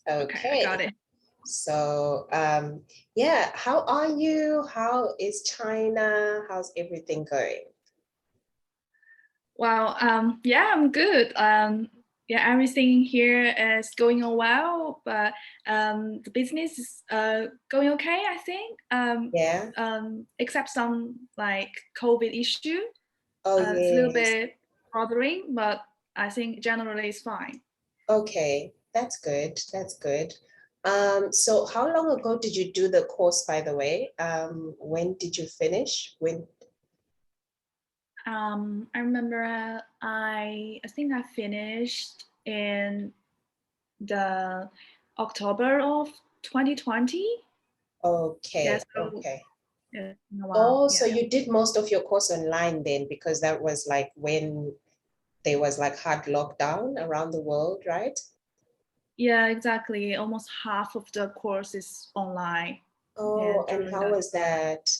Okay, I got Okay. it. So, yeah, how are you? How is China? How's everything going? Well, yeah, I'm good. Yeah, everything here is going on well, but the business is going okay, I think. Yeah. Except some like COVID issue. Oh, It's a little yes. bit bothering, but I think generally it's fine. Okay, that's good. That's good. So how long ago did you do the course, by the way? When did you finish? When? I remember I think I finished in the October of 2020. Yeah, Okay, so okay. it's been a while. Oh, so Yeah. you did most of your course online then, because that was like when there was like hard lockdown around the world, right? Yeah, exactly. Almost half of the course is online. Yeah, Oh, and during how that. was that?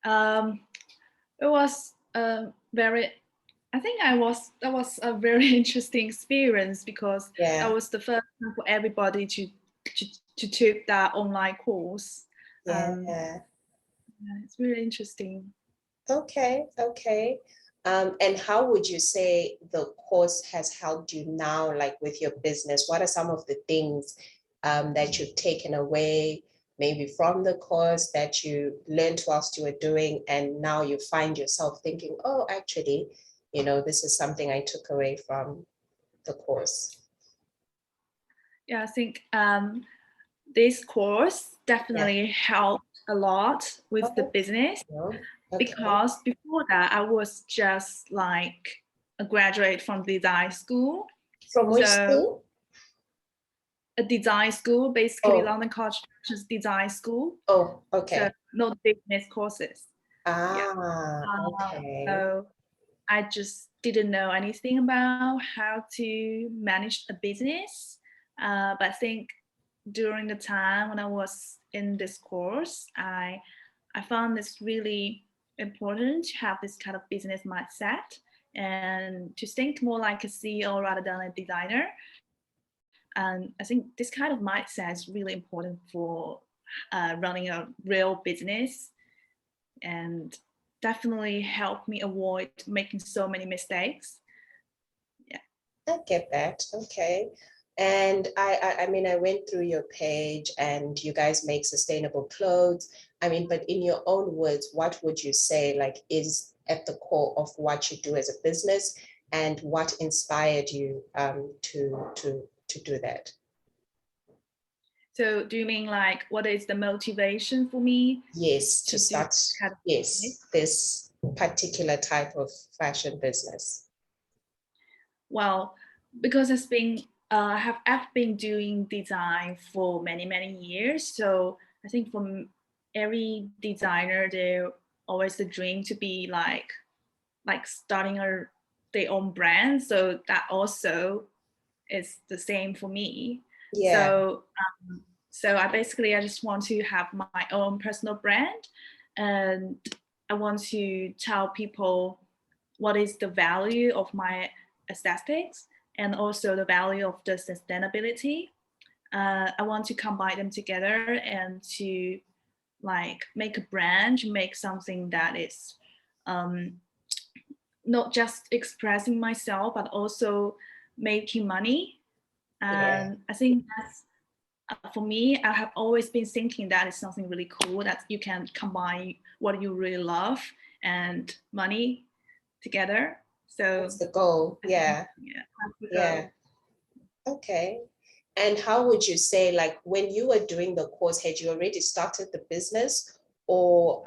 Um, it was very. I think that was a very interesting experience because that Yeah, was the first time for everybody to to take that online course. Um, yeah. yeah, it's really interesting. Okay, okay. And how would you say the course has helped you now, like with your business? What are some of the things that you've taken away, maybe from the course that you learned whilst you were doing, and now you find yourself thinking, oh, actually, this is something I took away from the course. Yeah, I think this course Yeah. definitely helped a lot with the Oh, business no. Okay. because before that I was just like a graduate from design school. From which So school? a design school, basically Oh, London College of Fashion's design school. oh, So okay. no business courses. Yeah. Ah, okay. So I just didn't know anything about how to manage a business. But I think during the time when I was in this course, I found this really important to have this kind of business mindset and to think more like a CEO rather than a designer. And I think this kind of mindset is really important for running a real business and definitely helped me avoid making so many mistakes. Yeah. I get that. Okay. And I mean, I went through your page and you guys make sustainable clothes. I mean, but in your own words, what would you say like is at the core of what you do as a business and what inspired you to do that? So do you mean like what is the motivation for me Yes, to to do start, this kind of business? yes, this particular type of fashion business. Well, because I've been doing design for many years, so I think for every designer, there always the dream to be like starting their own brand. So that also is the same for me. Yeah, So so I just want to have my own personal brand, and I want to tell people what is the value of my aesthetics and also the value of the sustainability. I want to combine them together and to like make a brand, make something that is um, not just expressing myself but also making money. yeah, And I think that's for me, I have always been thinking that is something really cool that you can combine what you really love and money together. that's So the goal. I think, Yeah, yeah, that's the yeah. goal. Okay. And how would you say, like, when you were doing the course, had you already started the business, or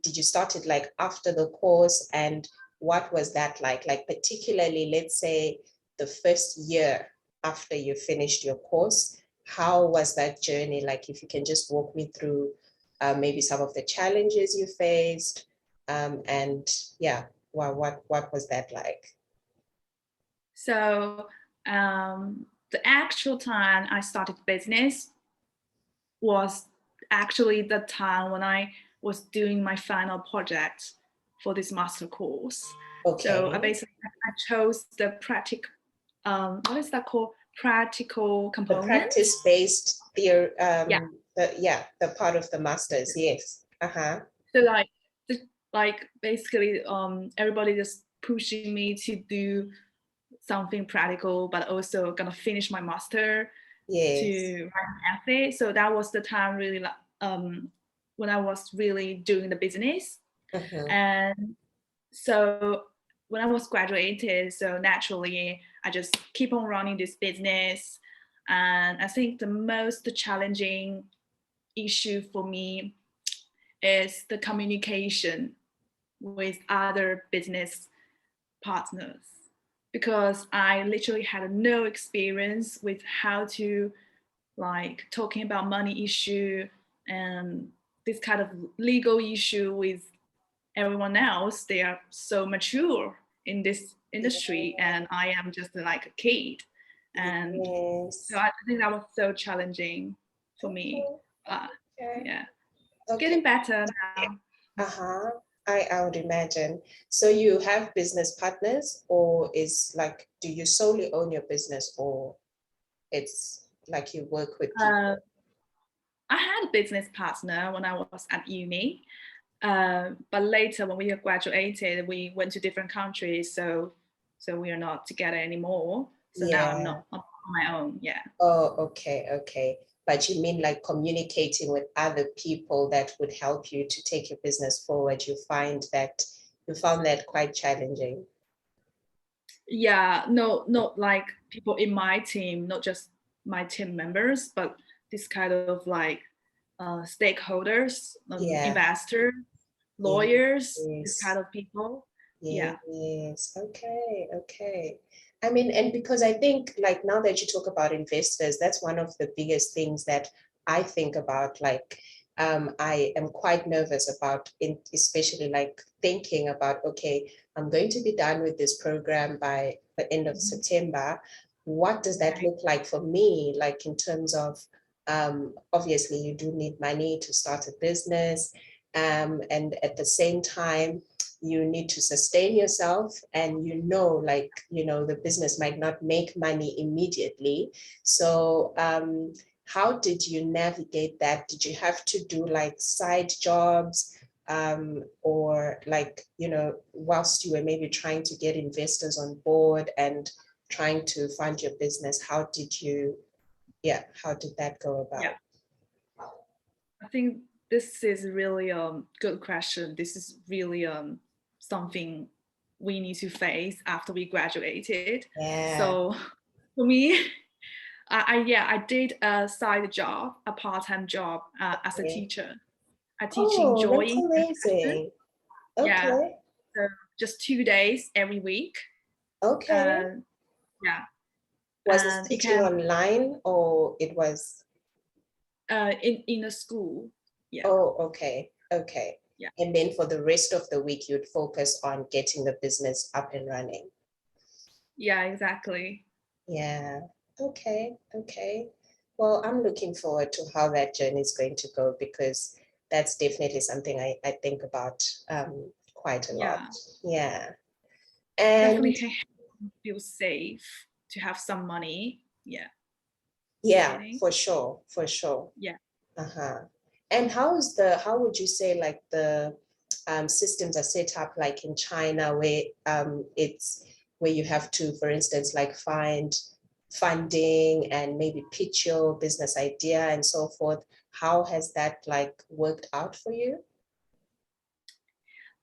did you start it like after the course? And what was that like? Like, particularly, let's say the first year after you finished your course, how was that journey? Like, if you can just walk me through maybe some of the challenges you faced, and yeah, what was that like? So the actual time I started business was actually the time when I was doing my final project for this master course. So Okay. I chose the practical, what is that called? practical The components. practice-based theory, Yeah. the part of the masters, yes. Uh-huh. So like basically everybody just pushing me to do something practical, but also gonna finish my master Yes. to write an essay. So that was the time really like when I was really doing the business. Uh-huh. And so when I was graduated, so naturally I just keep on running this business. And I think the most challenging issue for me is the communication with other business partners, because I literally had no experience with how to like talking about money issue and this kind of legal issue with everyone else. They are so mature in this industry and I am just like a kid. And so Yes. I think that was so challenging for me. Okay. But Okay. yeah, it's Okay. getting better now. Uh-huh. I would imagine. So you have business partners, or is like, do you solely own your business, or it's like you work with Uh, people? I had a business partner when I was at uni, but later when we graduated, we went to different countries, so we are not together anymore. So now I'm Yeah. not on my own. Yeah. Oh, okay, okay. But you mean like communicating with other people that would help you to take your business forward? You found that quite challenging. Yeah, no, not like people in my team, not just my team members, but this kind of like stakeholders, Yeah. investors, lawyers, this Yes. kind of people. Yeah. Yes. Okay. Okay. I mean, and because I think like now that you talk about investors, that's one of the biggest things that I think about. Like, I am quite nervous about, especially like thinking about, okay, I'm going to be done with this program by the end of September. What does that Right. look like for me? Like in terms of, obviously you do need money to start a business. And at the same time, you need to sustain yourself, and like the business might not make money immediately. So how did you navigate that? Did you have to do like side jobs, or like whilst you were maybe trying to get investors on board and trying to fund your business, how did that go Yeah. about? I think this is really a good question. This is really something we need to face after we graduated. Yeah. So for me, I did a side job, a part-time job as a Okay. teacher. I teaching Oh, that's drawing and fashion. amazing. Yeah, Okay. so just 2 days every week. Okay. Uh, yeah, Was this and it teaching can online, or it was? in a school. Yeah, Oh, okay. Okay. yeah, And then for the rest of the week, you'd focus on getting the business up and running. yeah, exactly. Yeah. Okay. Okay. Well, I'm looking forward to how that journey is going to go, because that's definitely something I think about quite a lot. Yeah, Yeah. And definitely feel safe to have some money. Yeah, yeah, beginning. for sure. For sure. Yeah. Uh-huh. And how would you say like the systems are set up like in China, where it's where you have to, for instance, like find funding and maybe pitch your business idea and so forth. How has that like worked out for you?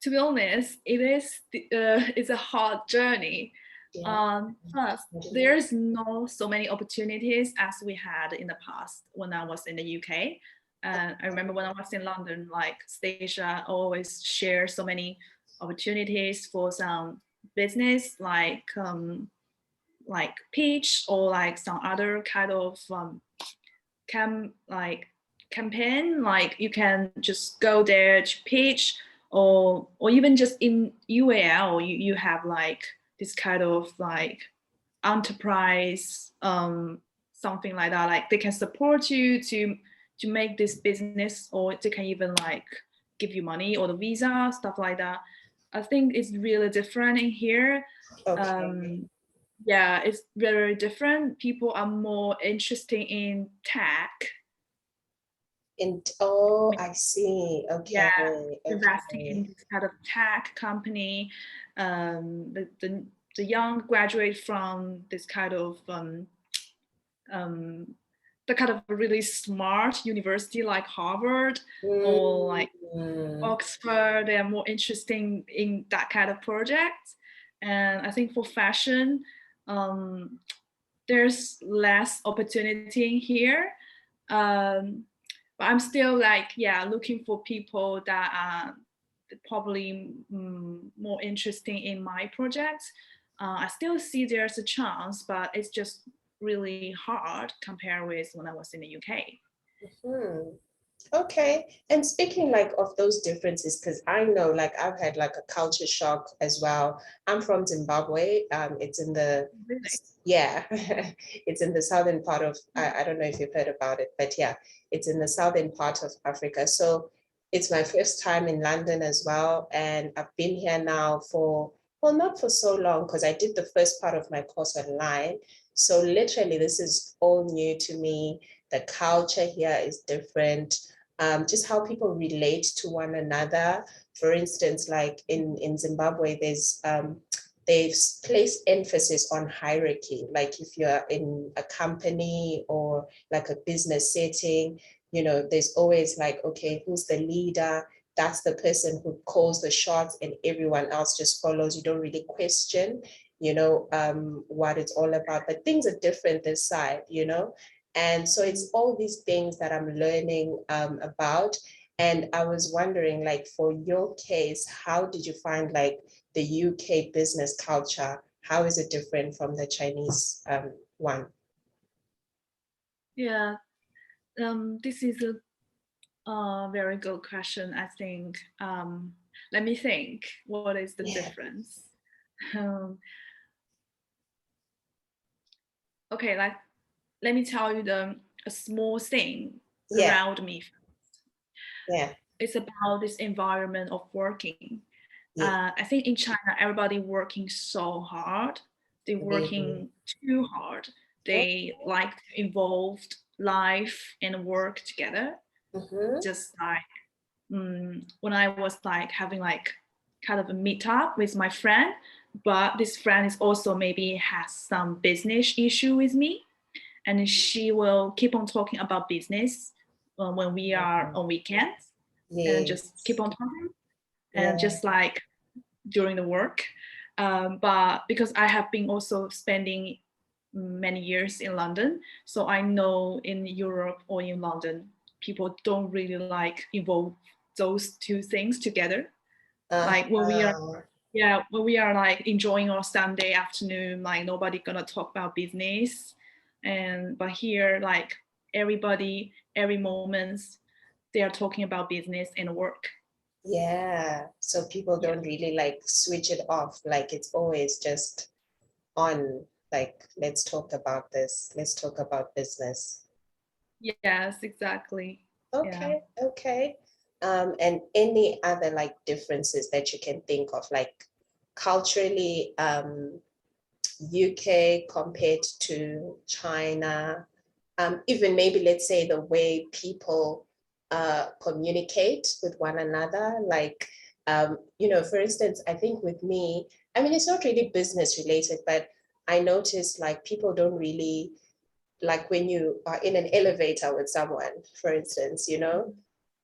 To be honest, it's a hard journey. Yeah. First, there's no so many opportunities as we had in the past when I was in the UK. I remember when I was in London, like Stasia always share so many opportunities for some business, like pitch or like some other kind of like campaign. Like you can just go there to pitch, or even just in UAL, you have like this kind of like enterprise something like that. Like they can support you to make this business, or they can even like give you money or the visa, stuff like that. I think it's really different in here. Okay. um yeah, it's very different. People are more interested in tech. Oh, I see. Yeah, Okay, investing in okay. this kind of tech company. The young graduate from this kind of um, the kind of really smart university like Harvard or like Mm, Oxford. They are more interesting in that kind of project. And I think for fashion, um, there's less opportunity in here. Um, but I'm still like, yeah, looking for people that are probably more interesting in my projects. I still see there's a chance, but it's just really hard compared with when I was in the UK. hmm. Okay. And speaking like of those differences, because I know like I've had like a culture shock as well. I'm from Zimbabwe. It's in the, Really? yeah, it's in the southern part of, I don't know if you've heard about it, but yeah, it's in the southern part of Africa. So it's my first time in London as well. And I've been here now for, well, not for so long, because I did the first part of my course online. So literally this is all new to me. The culture here is different. Just how people relate to one another. For instance, like in Zimbabwe, they've placed emphasis on hierarchy. Like if you're in a company or like a business setting, there's always like, okay, who's the leader? That's the person who calls the shots and everyone else just follows. You don't really question, what it's all about. But things are different this side. And so it's all these things that I'm learning about. And I was wondering, like, for your case, how did you find like the UK business culture? How is it different from the Chinese one? Yeah, this is a very good question. I think. Let me think. What is the Yeah, difference? Um, okay, like let me tell you a small thing yeah, around me. yeah, It's about this environment of working. yeah. I think in China, everybody working so hard. They're Really. working too hard. They like to involve life and work together. Mm-hmm. Just like when I was like having like kind of a meetup with my friend, but this friend is also maybe has some business issue with me, and she will keep on talking about business when we are on weekends, and just keep Yes. on talking, and Yeah. just like during the work. But because I have been also spending many years in London, so I know in Europe or in London, people don't really like involve those two things together. Like when we are, Uh-huh. yeah, when we are like enjoying our Sunday afternoon, like nobody gonna talk about business, and but here, like everybody, every moment, they are talking about business and work. Yeah. So people Yeah. don't really like switch it off. Like it's always just on, like, let's talk about this. Let's talk about business. Yes, exactly. Yeah. Okay, okay. And any other like differences that you can think of, like culturally, UK compared to China, even maybe let's say the way people communicate with one another, like for instance, I think with me, I mean, it's not really business related, but I noticed like people don't really like when you are in an elevator with someone, for instance,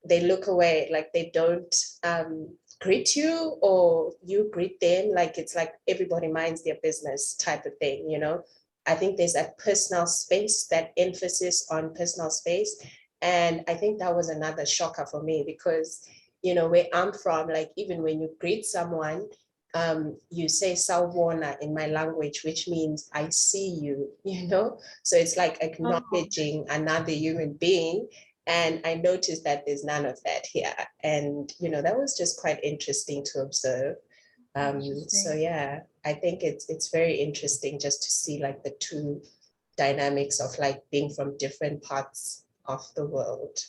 they look away, like they don't greet you or you greet them. Like it's like everybody minds their business type of thing. I think there's a personal space, that emphasis on personal space. And I think that was another shocker for me because, where I'm from, like even when you greet someone, you say sawubona in my language, which means I see you. So it's like Oh, acknowledging another human being. And I noticed that there's none of that here. And, that was just quite interesting to observe. So interesting. yeah, I think it's very interesting just to see like the two dynamics of like being from different parts of the world.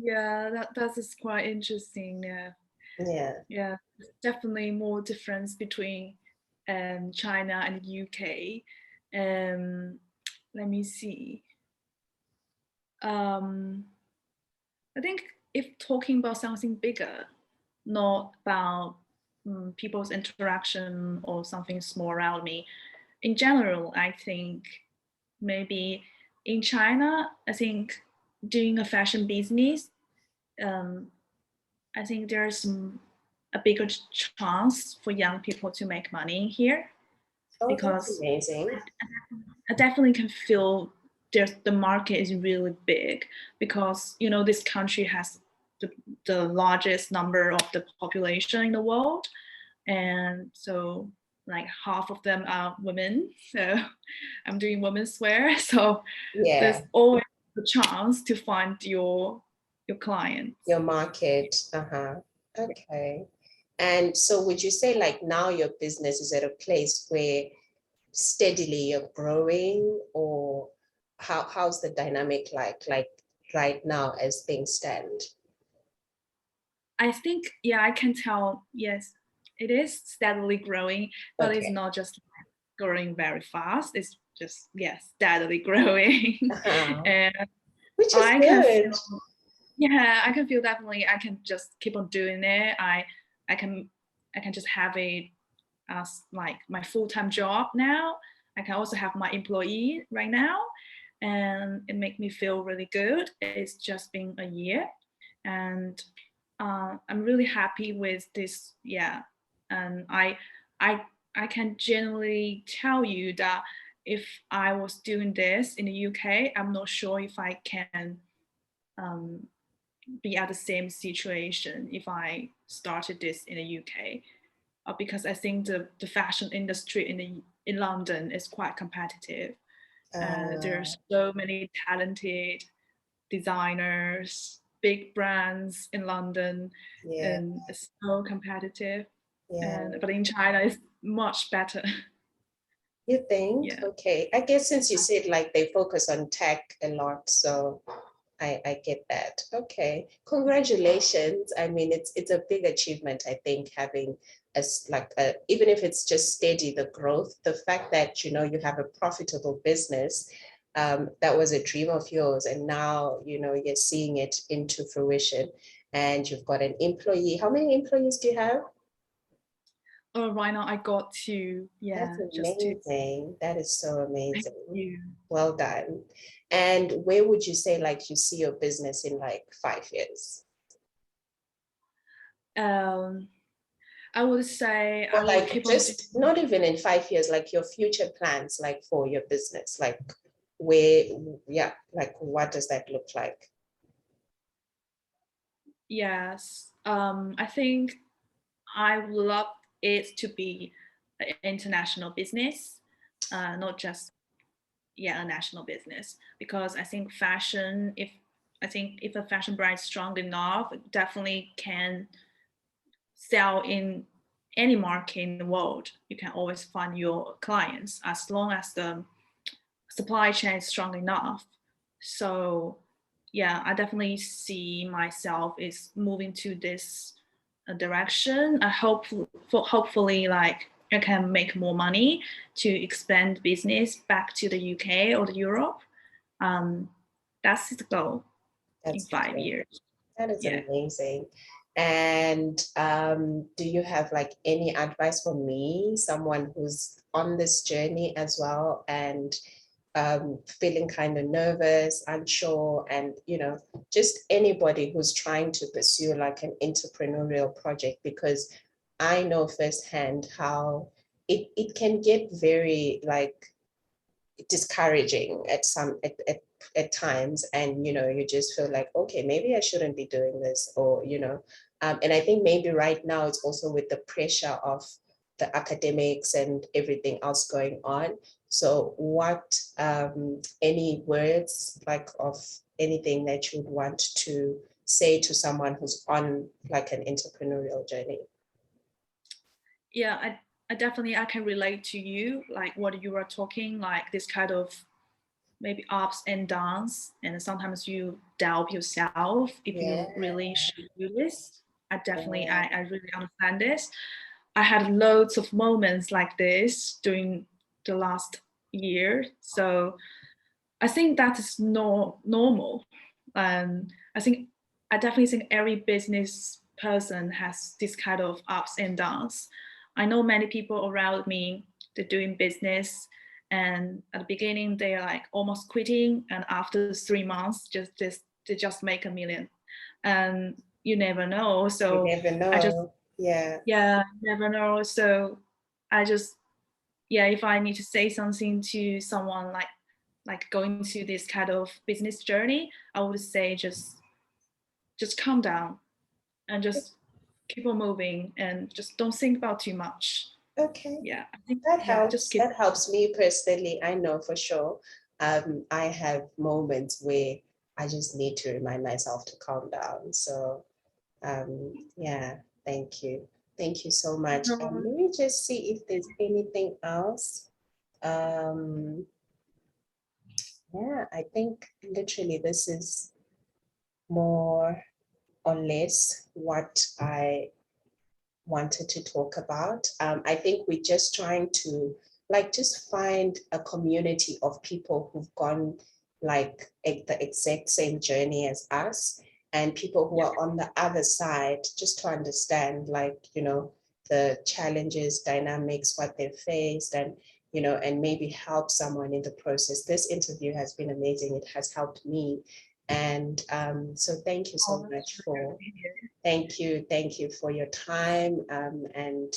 Yeah, that is quite interesting. Yeah. Yeah. Yeah. There's definitely more difference between China and UK. Let me see. I think if talking about something bigger, not about people's interaction or something small around me, in general, I think maybe in China, I think doing a fashion business, um, I think there's a bigger chance for young people to make money here, Oh, that's because amazing. I definitely can feel the market is really big, because this country has the largest number of the population in the world, and so like half of them are women. So I'm doing womenswear, so there's Yeah, always a chance to find your clients. your market. Uh-huh. Okay. And so would you say like now your business is at a place where steadily you're growing, or how's the dynamic like right now as things stand? I think, yeah, I can tell, yes, it is steadily growing, but it's Okay. not just growing very fast. It's just, yes, steadily growing. Uh-huh. And Which is I can good. feel, yeah, I can feel definitely I can just keep on doing it. I can I can just have it as like my full-time job now. I can also have my employee right now, and it makes me feel really good. It's just been a year, and I'm really happy with this. Yeah, and I I can genuinely tell you that if I was doing this in the UK, I'm not sure if I can um, be at the same situation if I started this in the UK, because I think the fashion industry in London is quite competitive. Uh, There's so many talented designers, big brands in London, yeah, and it's so competitive. yeah. But in China, it's much better. You think? Yeah. Okay. I guess since you said like they focus on tech a lot, so I get that. Okay. Congratulations. I mean, it's a big achievement, I think, having as like a, even if it's just steady the growth, the fact that you have a profitable business, that was a dream of yours, and now you're seeing it into fruition, and you've got an employee. How many employees do you have? Oh, right now I got to, That's yeah, just to. amazing. That is so Thank amazing. you. Well done. And where would you say like you see your business in like 5 years? Um, I would say Or I will like keep on doing. just not even in 5 years, like your future plans, like for your business, like where, yeah, like what does that look like? Yes, I think I would love it to be an international business, not just, yeah, a national business. Because I think fashion, if a fashion brand is strong enough, it definitely can sell in any market in the world. You can always find your clients as long as the supply chain is strong enough. So yeah, I definitely see myself is moving to this direction. Hopefully like I can make more money to expand business back to the UK or the Europe. Um, that's the goal in That's five great. years. That is Yeah. amazing. And do you have like any advice for me, someone who's on this journey as well, and feeling kind of nervous, unsure, and just anybody who's trying to pursue like an entrepreneurial project? Because I know firsthand how it can get very like discouraging at times, and you just feel like, okay, maybe I shouldn't be doing this, or and I think maybe right now it's also with the pressure of the academics and everything else going on. So what any words like of anything that you would want to say to someone who's on like an entrepreneurial journey? Yeah, I definitely I can relate to you, like what you were talking, like this kind of maybe ups and downs, and sometimes you doubt yourself if Yeah, you really should do this. I definitely yeah, I really understand this. I had loads of moments like this during the last year. So I think that is normal. I think I definitely think every business person has this kind of ups and downs. I know many people around me, they're doing business, and at the beginning they're like almost quitting, and after 3 months, they just make 1 million, and you never know. You So never I just know. Yeah. yeah, never know. So I just yeah, if I need to say something to someone like going through this kind of business journey, I would say just calm down and just keep on moving and just don't think about too much. Okay. Yeah, I think That yeah, just helps. keep. That helps me personally. I know for sure. I have moments where I just need to remind myself to calm down. So, yeah, thank you. Thank you so much. Let me just see if there's anything else. Yeah, I think literally this is more or less what I wanted to talk about. I think we're just trying to just find a community of people who've gone like the exact same journey as us, and people who are on the other side, just to understand the challenges, dynamics, what they've faced, and and maybe help someone in the process. This interview has been amazing. It has helped me. And so thank you so much for thank you for your time. And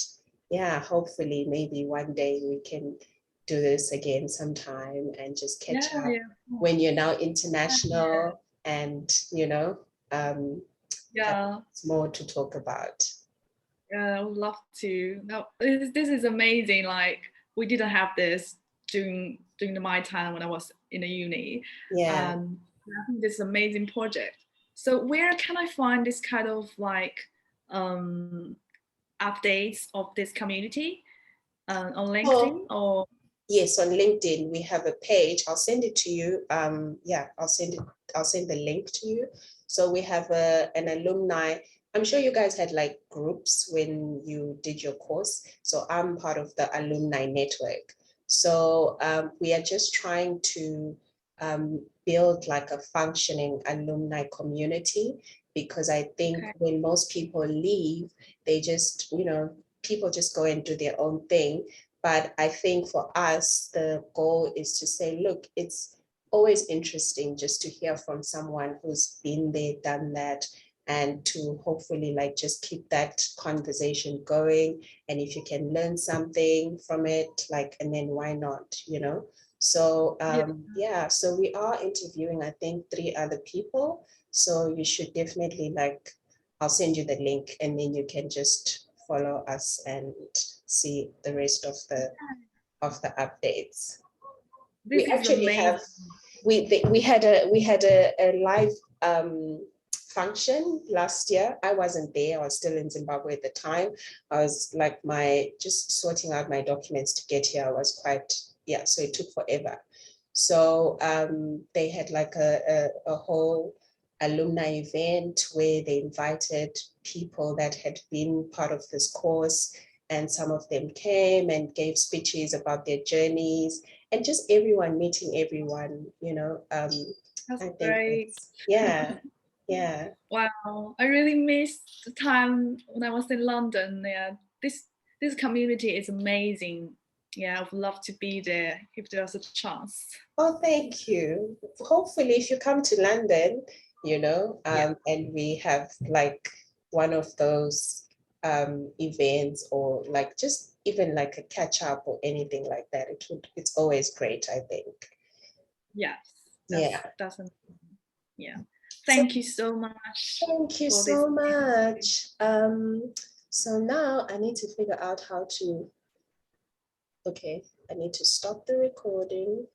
yeah, hopefully maybe one day we can do this again sometime and just catch Yeah, up yeah, when you're now yeah, international and um, have yeah. more to talk about. Yeah, I would love to. No, this is amazing. Like we didn't have this during my time when I was in the uni. Yeah. I think this is an amazing project. So where can I find this kind of like um, updates of this community on LinkedIn Oh, or? yes, on LinkedIn we have a page. I'll send it to you. Yeah, I'll send the link to you. So we have an alumni. I'm sure you guys had like groups when you did your course. So I'm part of the alumni network. So we are just trying to build like a functioning alumni community, because I think Okay. when most people leave, they just, people just go and do their own thing. But I think for us, the goal is to say, look, it's always interesting just to hear from someone who's been there, done that, and to hopefully just keep that conversation going. And if you can learn something from it, and then why not, So Yeah. yeah, so we are interviewing, I think, 3 other people. So you should definitely I'll send you the link, and then you can just follow us and see the rest of the updates. We This is actually amazing. have we had a live function last year. I wasn't there. I was still in Zimbabwe at the time. I was just sorting out my documents to get here. I was so it took forever. So they had a whole alumni event where they invited people that had been part of this course, and some of them came and gave speeches about their journeys, and just everyone meeting everyone. That's I think great. it's yeah. Wow, I really missed the time when I was in London. Yeah, this community is amazing. Yeah, I would love to be there if there's a chance. Oh, thank you. Hopefully, if you come to London, Yeah, and we have one of those events, or just even a catch up or anything like that, it's always great, I think. yes, Yeah. that's amazing. Yeah. So Thank you so much thank you for this so interview. much. So now I need to figure out how to, okay, I need to stop the recording.